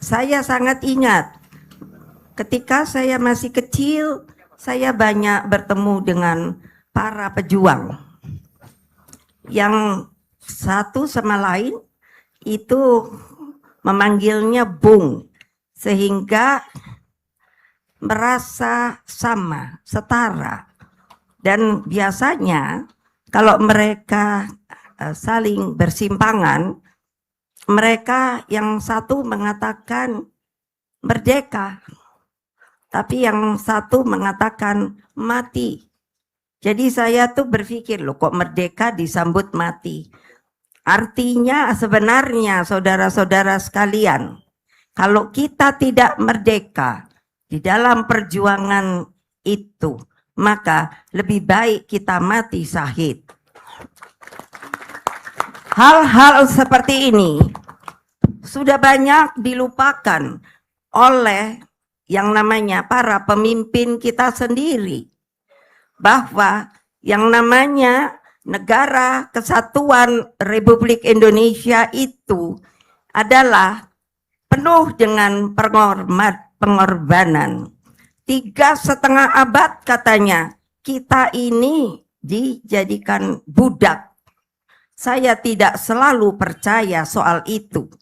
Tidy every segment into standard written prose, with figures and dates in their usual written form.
Saya sangat ingat ketika saya masih kecil, saya banyak bertemu dengan para pejuang yang satu sama lain itu memanggilnya Bung, sehingga merasa sama, setara. Dan biasanya kalau mereka saling bersimpangan, mereka yang satu mengatakan merdeka, tapi yang satu mengatakan mati. Jadi saya tuh berpikir, loh kok merdeka disambut mati? Artinya sebenarnya saudara-saudara sekalian, kalau kita tidak merdeka di dalam perjuangan itu, maka lebih baik kita mati syahid. Hal-hal seperti ini sudah banyak dilupakan oleh yang namanya para pemimpin kita sendiri, bahwa yang namanya Negara Kesatuan Republik Indonesia itu adalah penuh dengan pengorbanan. 3,5 abad katanya kita ini dijadikan budak. Saya tidak selalu percaya soal itu,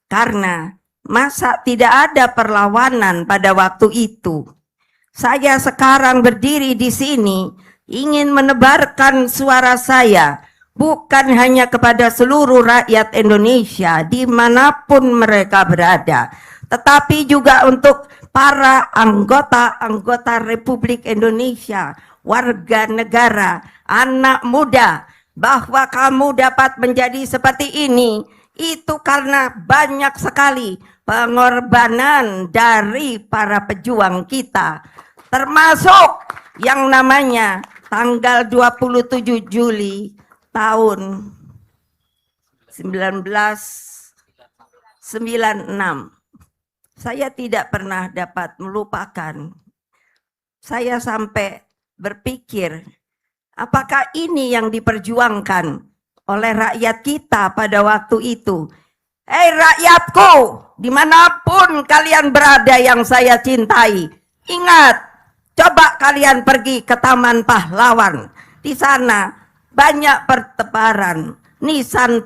karena masa tidak ada perlawanan pada waktu itu. Saya sekarang berdiri di sini ingin menebarkan suara saya bukan hanya kepada seluruh rakyat Indonesia dimanapun mereka berada, tetapi juga untuk para anggota Republik Indonesia, warga negara, anak muda, bahwa kamu dapat menjadi seperti ini, itu karena banyak sekali pengorbanan dari para pejuang kita, termasuk yang namanya tanggal 27 Juli tahun 1996. Saya tidak pernah dapat melupakan. Saya sampai berpikir, apakah ini yang diperjuangkan oleh rakyat kita pada waktu itu? Hei rakyatku, dimanapun kalian berada yang saya cintai, ingat, coba kalian pergi ke Taman Pahlawan. Di sana banyak pertebaran nisan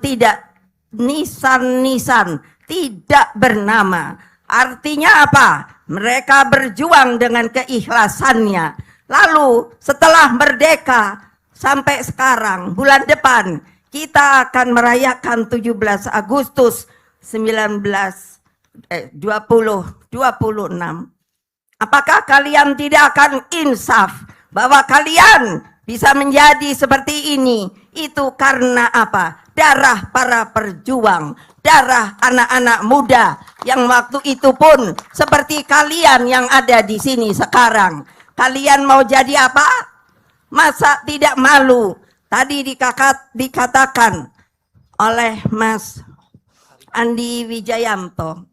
tidak bernama. Artinya apa? Mereka berjuang dengan keikhlasannya. Lalu setelah merdeka sampai sekarang, bulan depan kita akan merayakan 17 Agustus 2026. Apakah kalian tidak akan insaf bahwa kalian bisa menjadi seperti ini? Itu karena apa? Darah para perjuang, darah anak-anak muda yang waktu itu pun seperti kalian yang ada di sini sekarang. Kalian mau jadi apa? Masa tidak malu? Tadi dikatakan oleh Mas Andi Wijayanto,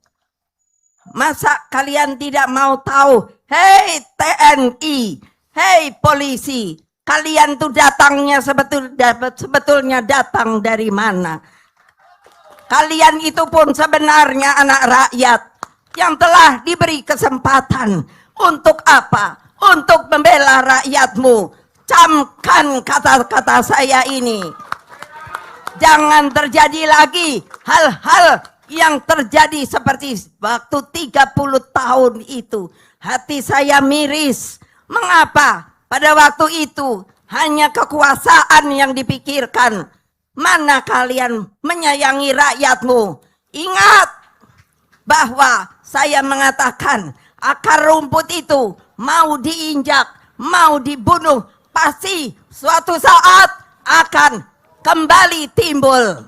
masa kalian tidak mau tahu? Hei TNI, hei polisi, kalian tuh datangnya sebetulnya datang dari mana? Kalian itu pun sebenarnya anak rakyat yang telah diberi kesempatan untuk apa? Untuk membela rakyatmu. Camkan kata-kata saya ini. Jangan terjadi lagi hal-hal yang terjadi seperti waktu 30 tahun itu. Hati saya miris. Mengapa pada waktu itu hanya kekuasaan yang dipikirkan? Mana kalian menyayangi rakyatmu? Ingat bahwa saya mengatakan akar rumput itu mau diinjak, mau dibunuh, pasti suatu saat akan kembali timbul.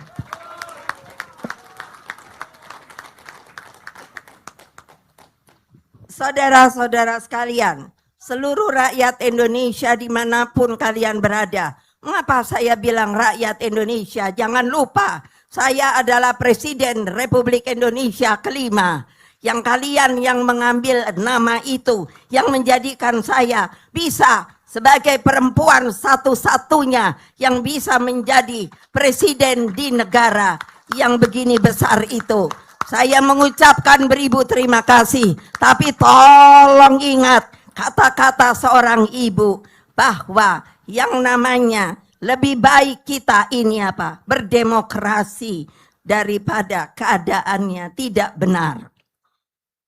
Saudara-saudara sekalian, seluruh rakyat Indonesia dimanapun kalian berada. Mengapa saya bilang rakyat Indonesia? Jangan lupa, saya adalah Presiden Republik Indonesia kelima. Yang kalian yang mengambil nama itu, yang menjadikan saya bisa sebagai perempuan satu-satunya yang bisa menjadi presiden di negara yang begini besar itu. Saya mengucapkan beribu terima kasih, tapi tolong ingat kata-kata seorang ibu bahwa yang namanya lebih baik kita ini apa? Berdemokrasi daripada keadaannya tidak benar.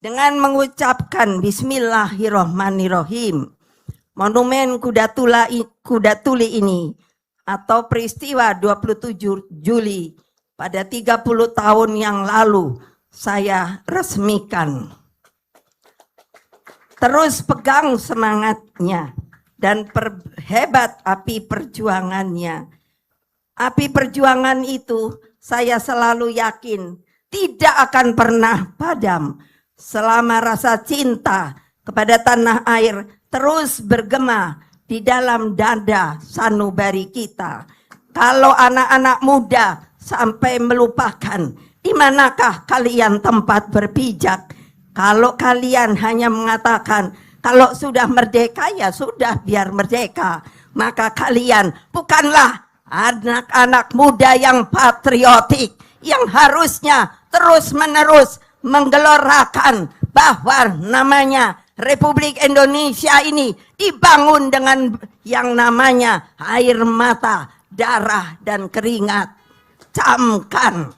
Dengan mengucapkan Bismillahirrohmanirrohim, monumen Kuda Tuli ini atau peristiwa 27 Juli pada 30 tahun yang lalu saya resmikan. Terus pegang semangatnya dan perhebat api perjuangannya. Api perjuangan itu saya selalu yakin tidak akan pernah padam selama rasa cinta kepada tanah air terus bergema di dalam dada sanubari kita. Kalau anak-anak muda sampai melupakan di manakah kalian tempat berpijak, kalau kalian hanya mengatakan kalau sudah merdeka ya sudah biar merdeka, maka kalian bukanlah anak-anak muda yang patriotik yang harusnya terus-menerus menggelorakan bahwa namanya Republik Indonesia ini dibangun dengan yang namanya air mata, darah, dan keringat. Camkan.